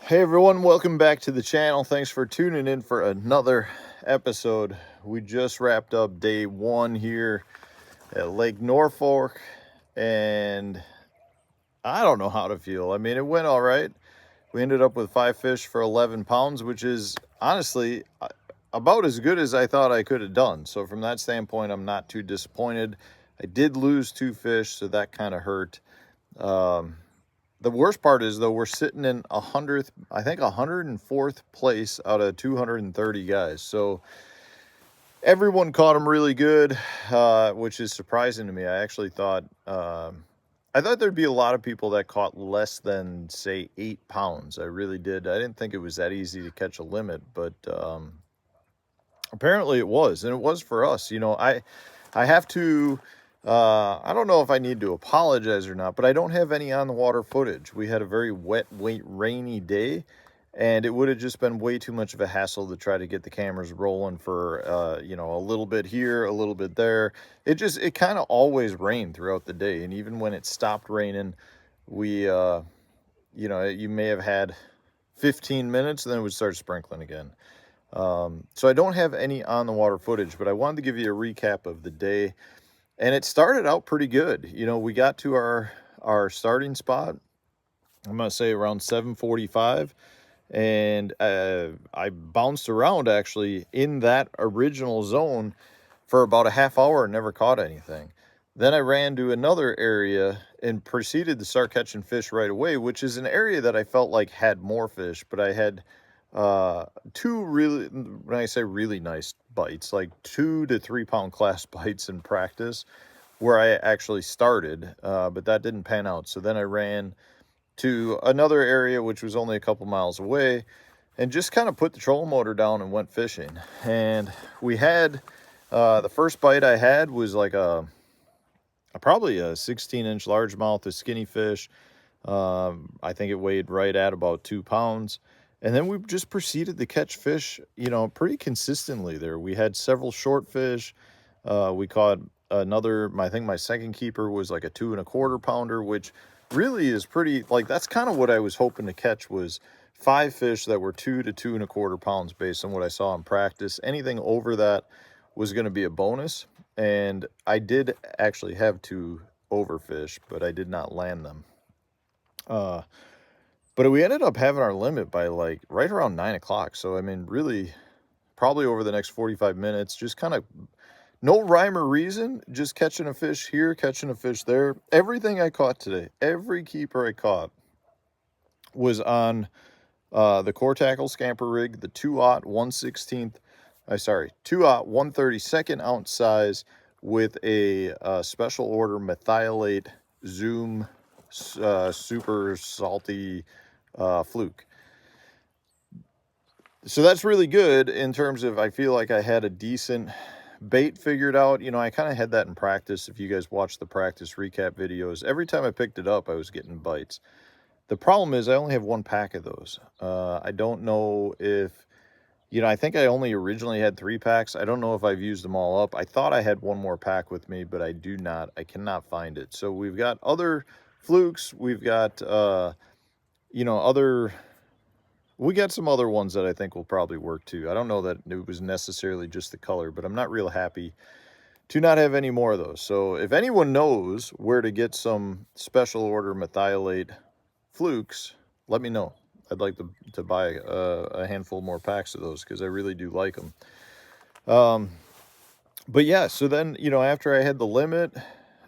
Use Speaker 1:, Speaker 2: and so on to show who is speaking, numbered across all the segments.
Speaker 1: Hey everyone, welcome back to the channel. Thanks for tuning in for another episode. We just wrapped up day one here at Lake Norfork, and I don't know how to feel. I mean, it went all right. We ended up with 5 fish for 11 pounds, which is honestly about as good as I thought I could have done. So from that standpoint, I'm not too disappointed. I did lose 2 fish, so that kind of hurt. The worst part is, though, we're sitting in 104th place out of 230 guys. So everyone caught them really good, which is surprising to me. I actually thought there'd be a lot of people that caught less than, say, 8 pounds. I really did. I didn't think it was that easy to catch a limit, but apparently it was, and it was for us. I have to. I don't know if I need to apologize or not, but I don't have any on the water footage. We had a very wet, rainy day, and it would have just been way too much of a hassle to try to get the cameras rolling for, a little bit here, a little bit there. It kind of always rained throughout the day. And even when it stopped raining, you may have had 15 minutes and then it would start sprinkling again. So I don't have any on the water footage, but I wanted to give you a recap of the day. And it started out pretty good. We got to our starting spot, I'm going to say around 7:45. And I bounced around actually in that original zone for about a half hour and never caught anything. Then I ran to another area and proceeded to start catching fish right away, which is an area that I felt like had more fish, but I had two really, when I say really nice bites, like 2 to 3 pound class bites in practice where I actually started, but that didn't pan out. So then I ran to another area, which was only a couple miles away, and just kind of put the trolling motor down and went fishing. And we had, the first bite I had was like probably a 16-inch largemouth, a skinny fish. I think it weighed right at about 2 pounds. And then we just proceeded to catch fish, pretty consistently there. We had several short fish. We caught another, I think my second keeper was like a 2 1/4 pounder, which really is pretty, like, that's kind of what I was hoping to catch, was 5 fish that were 2 to 2 1/4 pounds based on what I saw in practice. Anything over that was going to be a bonus. And I did actually have 2 overfish, but I did not land them. But we ended up having our limit by like right around 9 o'clock. So, I mean, really probably over the next 45 minutes, just kind of no rhyme or reason, just catching a fish here, catching a fish there. Everything I caught today, every keeper I caught was on the core tackle scamper rig, the 2/0 132nd ounce size with a special order methylate zoom super salty fluke. So that's really good in terms of, I feel like I had a decent bait figured out. I kind of had that in practice. If you guys watch the practice recap videos, every time I picked it up, I was getting bites. The problem is I only have 1 pack of those. I don't know if, I think I only originally had 3 packs. I don't know if I've used them all up. I thought I had 1 more pack with me, but I do not. I cannot find it. So we've got other flukes. We've got, we got some other ones that I think will probably work too. I don't know that it was necessarily just the color, but I'm not real happy to not have any more of those. So if anyone knows where to get some special order methylate flukes, let me know. I'd like to buy a handful more packs of those because I really do like them. But yeah, so then, after I had the limit,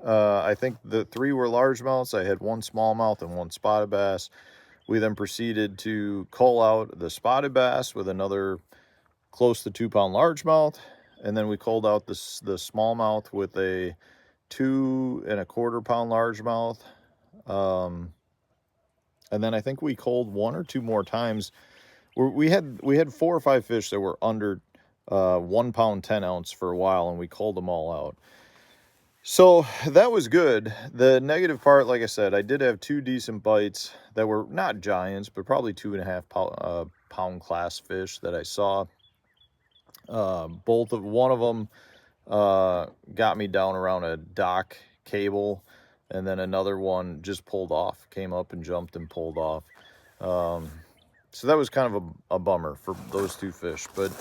Speaker 1: I think the 3 were largemouths. I had 1 smallmouth and 1 spotted bass. We then proceeded to cull out the spotted bass with another close to 2 pound largemouth. And then we culled out the smallmouth with a 2 1/4 pound largemouth. And then I think we culled 1 or 2 more times. We had 4 or 5 fish that were under 1 pound 10 ounce for a while, and we culled them all out. So that was good. The negative part, like I said, I did have 2 decent bites that were not giants, but probably 2 1/2 pound class fish that I saw. One of them got me down around a dock cable, and then another one just pulled off, came up and jumped and pulled off. So that was kind of a bummer for those two fish. But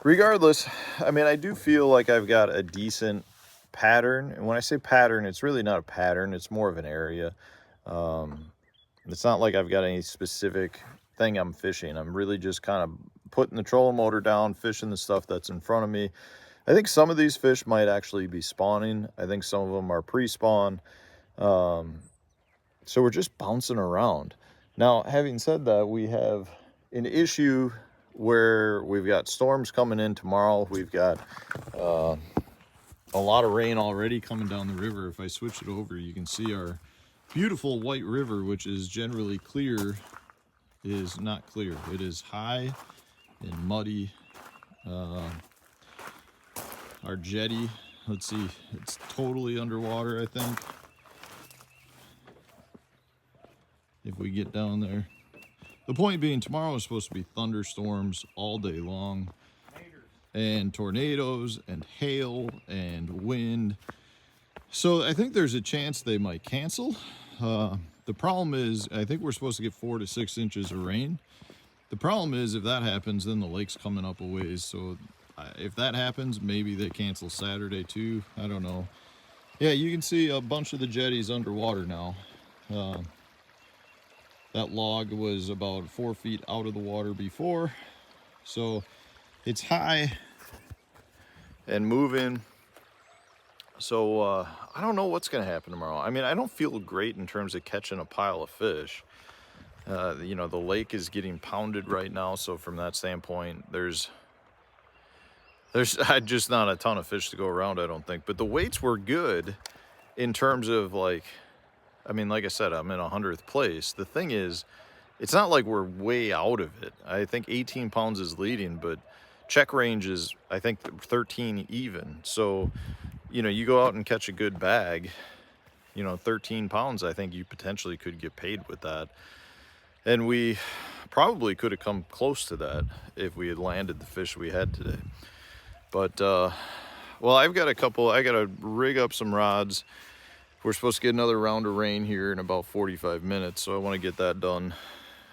Speaker 1: regardless, I mean, I do feel like I've got a decent pattern. And when I say pattern, it's really not a pattern. It's more of an area. It's not like I've got any specific thing I'm fishing. I'm really just kind of putting the trolling motor down, fishing the stuff that's in front of me. I think some of these fish might actually be spawning. I think some of them are pre-spawn. So we're just bouncing around. Now, having said that, we have an issue where we've got storms coming in tomorrow. We've got a lot of rain already coming down the river. If I switch it over, you can see our beautiful white river, which is generally clear, is not clear. It is high and muddy. Our jetty, let's see, it's totally underwater, I think. If we get down there. The point being, tomorrow is supposed to be thunderstorms all day long, and tornadoes and hail and wind. So I think there's a chance they might cancel. The problem is, I think we're supposed to get 4 to 6 inches of rain. The problem is, if that happens, then the lake's coming up a ways. So if that happens, maybe they cancel Saturday too. I don't know. Yeah, you can see a bunch of the jetties underwater now. That log was about 4 feet out of the water before. So it's high and moving. So I don't know what's going to happen tomorrow. I mean, I don't feel great in terms of catching a pile of fish. You know, the lake is getting pounded right now. So from that standpoint, there's just not a ton of fish to go around, I don't think. But the weights were good in terms of, like, I mean, like I said, I'm in 100th place. The thing is, it's not like we're way out of it. I think 18 pounds is leading, but check range is, I think, 13 even. So, you know, you go out and catch a good bag, you know, 13 pounds, I think you potentially could get paid with that. And we probably could have come close to that if we had landed the fish we had today. But, well, I got to rig up some rods. We're supposed to get another round of rain here in about 45 minutes, so I want to get that done.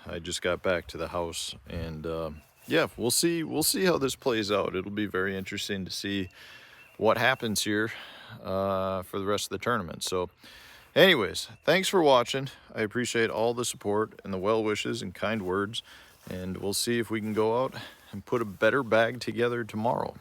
Speaker 1: I just got back to the house, and yeah, we'll see how this plays out. It'll be very interesting to see what happens here for the rest of the tournament. So anyways, thanks for watching. I appreciate all the support and the well wishes and kind words, and we'll see if we can go out and put a better bag together tomorrow.